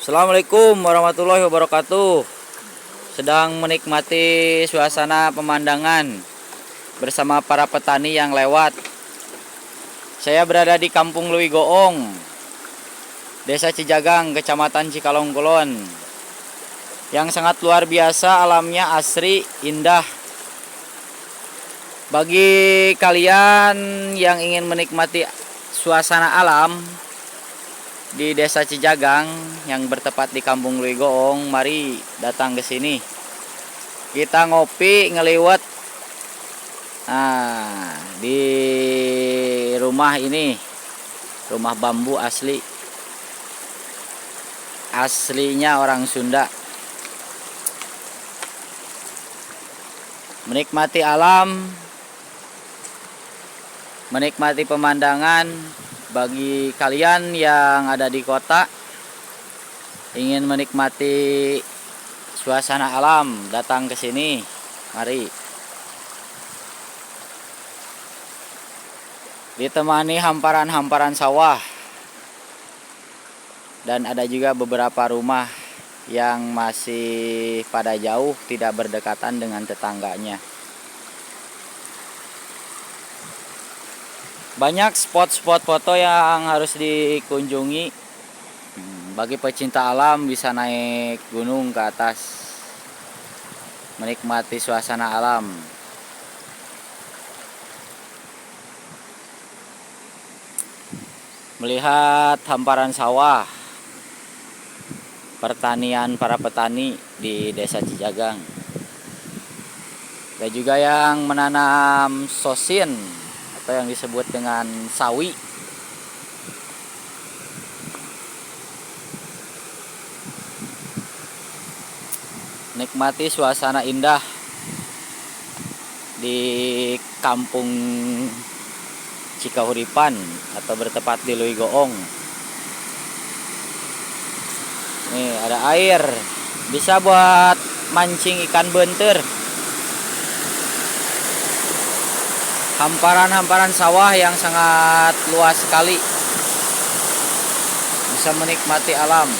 Assalamualaikum warahmatullahi wabarakatuh. Sedang menikmati suasana pemandangan bersama para petani yang lewat. Saya berada di Kampung Lui Goong, Desa Cijagang, Kecamatan Cikalong Kulon, yang sangat luar biasa, alamnya asri, indah. Bagi kalian yang ingin menikmati suasana alam di Desa Cijagang yang bertepat di Kampung Lui Goong, mari datang ke sini. Kita ngopi ngeliwat di rumah ini, rumah bambu aslinya orang Sunda. Menikmati alam, menikmati pemandangan. Bagi kalian yang ada di kota ingin menikmati suasana alam, datang ke sini. Mari. Ditemani hamparan-hamparan sawah. Dan ada juga beberapa rumah yang masih pada jauh, tidak berdekatan dengan tetangganya. Banyak spot-spot foto yang harus dikunjungi. Bagi pecinta alam bisa naik gunung ke atas, menikmati suasana alam. Melihat hamparan sawah, pertanian para petani di Desa Cijagang. Ada juga yang menanam sosin atau yang disebut dengan sawi. Nikmati suasana indah di Kampung Cikahuripan atau bertepat di Lui Goong. Nih ada air, bisa buat mancing ikan bentir. Hamparan-hamparan sawah yang sangat luas sekali, bisa menikmati alam.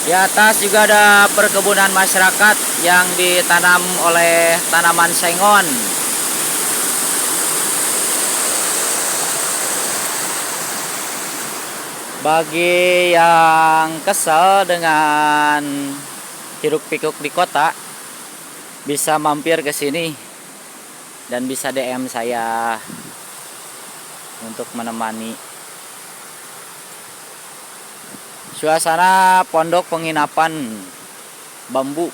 Di atas juga ada perkebunan masyarakat yang ditanam oleh tanaman sengon. Bagi yang kesal dengan hiruk-pikuk di kota, bisa mampir ke sini dan bisa DM saya untuk menemani. Suasana pondok penginapan bambu.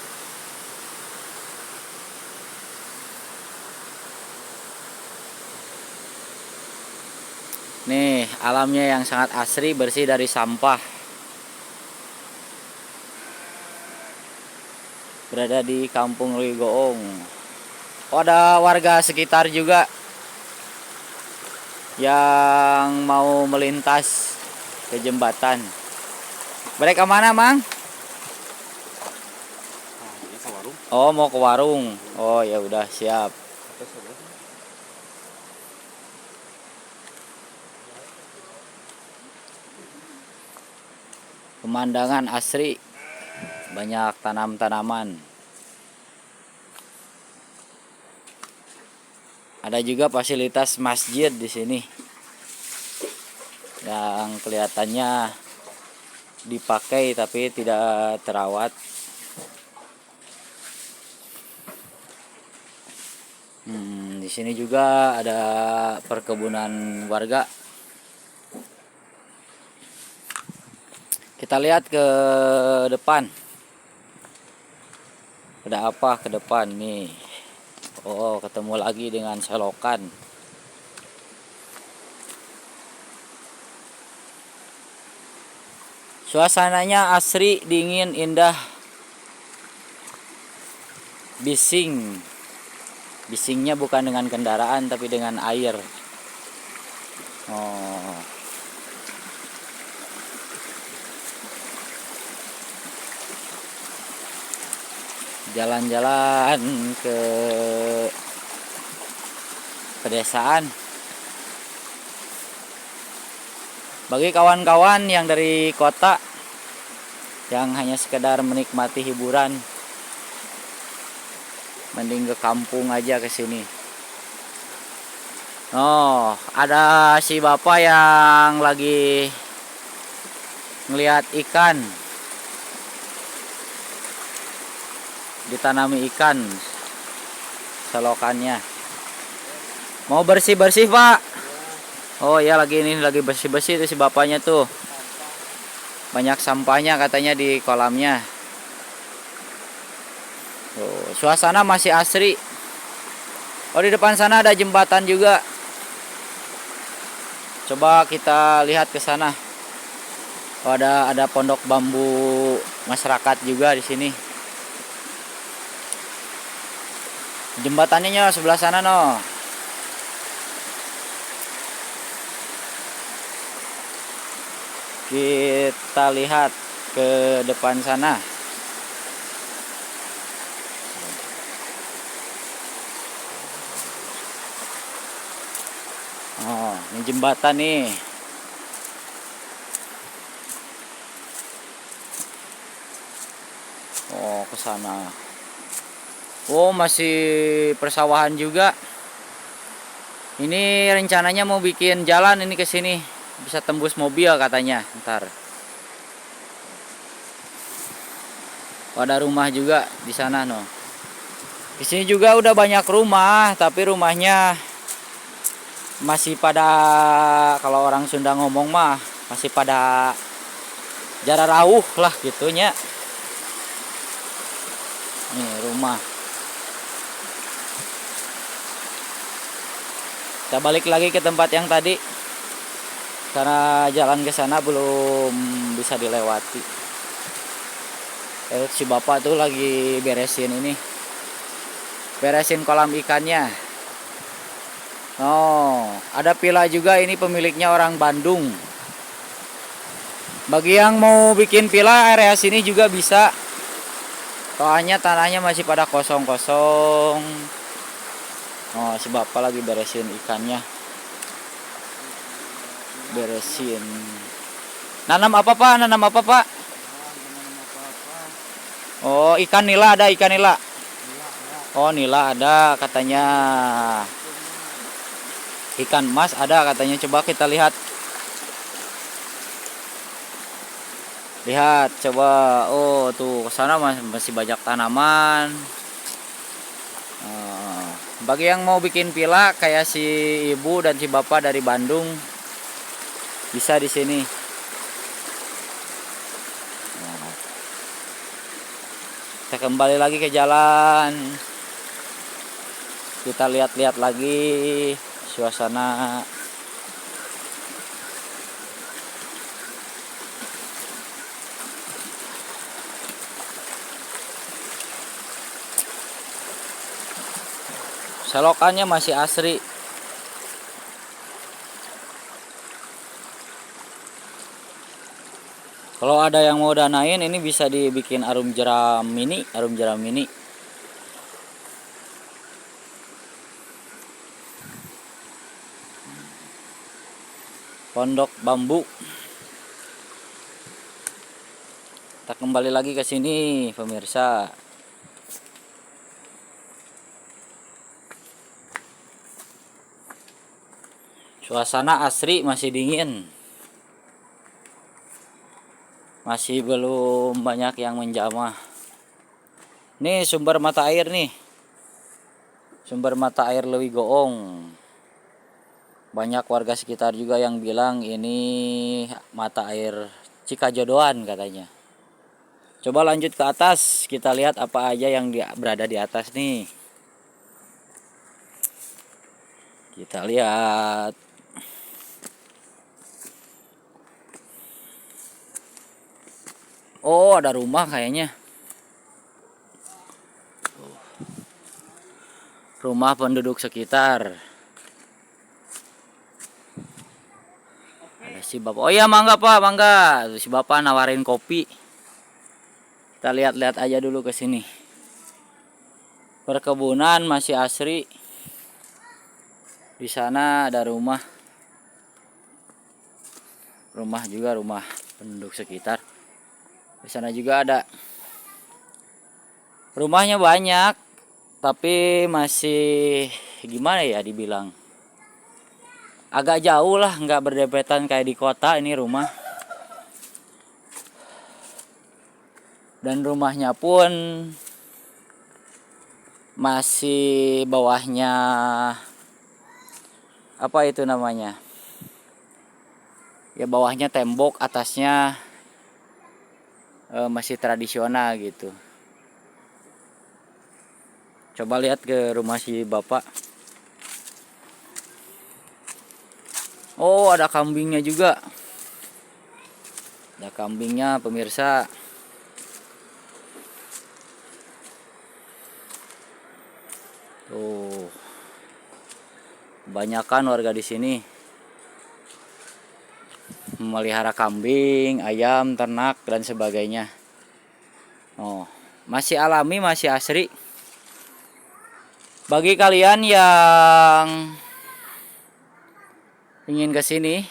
Nih, alamnya yang sangat asri, bersih dari sampah. Berada di Kampung Lui Goong. Oh, ada warga sekitar juga yang mau melintas ke jembatan. Mereka mana, Mang? Oh, mau ke warung. Oh, ya udah, siap. Pemandangan asri, banyak tanam-tanaman. Ada juga fasilitas masjid di sini yang kelihatannya dipakai tapi tidak terawat. Di sini juga ada perkebunan warga. Kita lihat ke depan. Ada apa ke depan nih? Oh, ketemu lagi dengan selokan. Suasananya asri, dingin, indah. Bising. Bisingnya bukan dengan kendaraan tapi dengan air. Oh. Jalan-jalan ke pedesaan. Bagi kawan-kawan yang dari kota yang hanya sekedar menikmati hiburan, mending ke kampung aja ke sini. Oh, ada si bapak yang lagi ngelihat ikan. Ditanami ikan selokannya. Mau bersih-bersih, Pak? Oh ya, lagi bersih-bersih itu si bapaknya tuh. Banyak sampahnya katanya di kolamnya. Oh, suasana masih asri. Oh, di depan sana ada jembatan juga. Coba kita lihat ke sana. Oh, ada pondok bambu masyarakat juga di sini. Jembatannya sebelah sana no. Kita lihat ke depan sana. Oh, ini jembatan nih. Oh, ke sana. Oh, masih persawahan juga. Ini rencananya mau bikin jalan ini ke sini. Bisa tembus mobil katanya, ntar. Oh, ada rumah juga di sana no. Di sini juga udah banyak rumah, tapi rumahnya masih pada, kalau orang Sunda ngomong mah, masih pada jarak rauh lah gitunya. Nih rumah. Kita balik lagi ke tempat yang tadi. Karena jalan ke sana belum bisa dilewati. Si bapak tuh lagi beresin ini. Beresin kolam ikannya. Oh, ada villa juga, ini pemiliknya orang Bandung. Bagi yang mau bikin villa area sini juga bisa. Soalnya tanahnya masih pada kosong-kosong. Oh, si bapak lagi beresin ikannya. Beresin. Nanam apa, Pak? Nanam apa, Pak? Oh, ikan nila ada, ikan nila. Oh, nila ada katanya. Ikan emas ada katanya. Coba kita lihat. Lihat, coba. Oh, tuh ke sana masih banyak tanaman. Bagi yang mau bikin villa kayak si ibu dan si bapak dari Bandung, bisa di sini. Kita kembali lagi ke jalan. Kita lihat-lihat lagi suasana. Selokannya masih asri. Kalau ada yang mau danain, ini bisa dibikin arum jeram mini, Pondok bambu. Kita kembali lagi ke sini, pemirsa. Suasana asri, masih dingin. Masih belum banyak yang menjamah. Nih sumber mata air nih. Sumber mata air Lewi Goong. Banyak warga sekitar juga yang bilang ini mata air Cikajodoan katanya. Coba lanjut ke atas, kita lihat apa aja yang berada di atas nih. Kita lihat. Oh, ada rumah kayaknya. Rumah penduduk sekitar. Ada si bapak. Oh iya, mangga Pak, mangga. Si bapak nawarin kopi. Kita lihat-lihat aja dulu ke sini. Perkebunan masih asri. Di sana ada rumah. rumah juga, rumah penduduk sekitar. Di sana juga ada. Rumahnya banyak, tapi masih gimana ya dibilang, agak jauh lah, nggak berdempetan kayak di kota ini rumah. Dan rumahnya pun masih bawahnya, apa itu namanya, ya bawahnya tembok, atasnya masih tradisional gitu. Coba lihat ke rumah si bapak. Oh, ada kambingnya juga. Ada kambingnya pemirsa. Tuh, kebanyakan warga di sini memelihara kambing, ayam, ternak dan sebagainya. Oh, masih alami, masih asri. Bagi kalian yang ingin ke sini,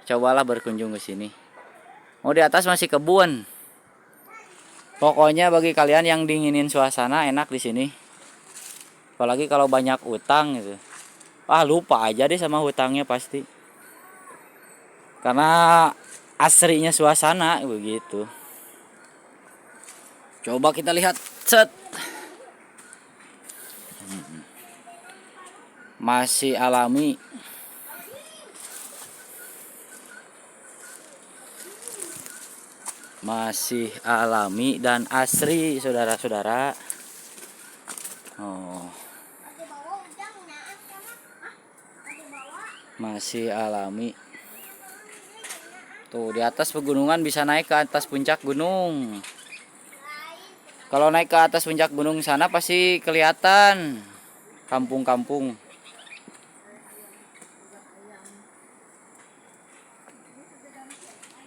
cobalah berkunjung ke sini. Oh, di atas masih kebun. Pokoknya bagi kalian yang dinginin suasana, enak di sini. Apalagi kalau banyak utang gitu. Lupa aja deh sama hutangnya pasti. Karena asrinya suasana begitu. Coba kita lihat. Set. Masih alami. Masih alami dan asri, saudara-saudara. Oh. Masih alami. Tuh, di atas pegunungan bisa naik ke atas puncak gunung. Kalau naik ke atas puncak gunung sana pasti kelihatan kampung-kampung.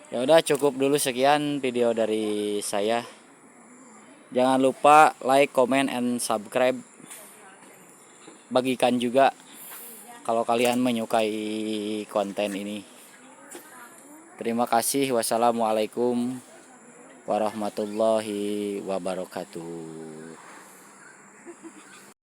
Ya udah, cukup dulu sekian video dari saya. Jangan lupa like, comment, and subscribe. Bagikan juga kalau kalian menyukai konten ini. Terima kasih. Wassalamualaikum warahmatullahi wabarakatuh.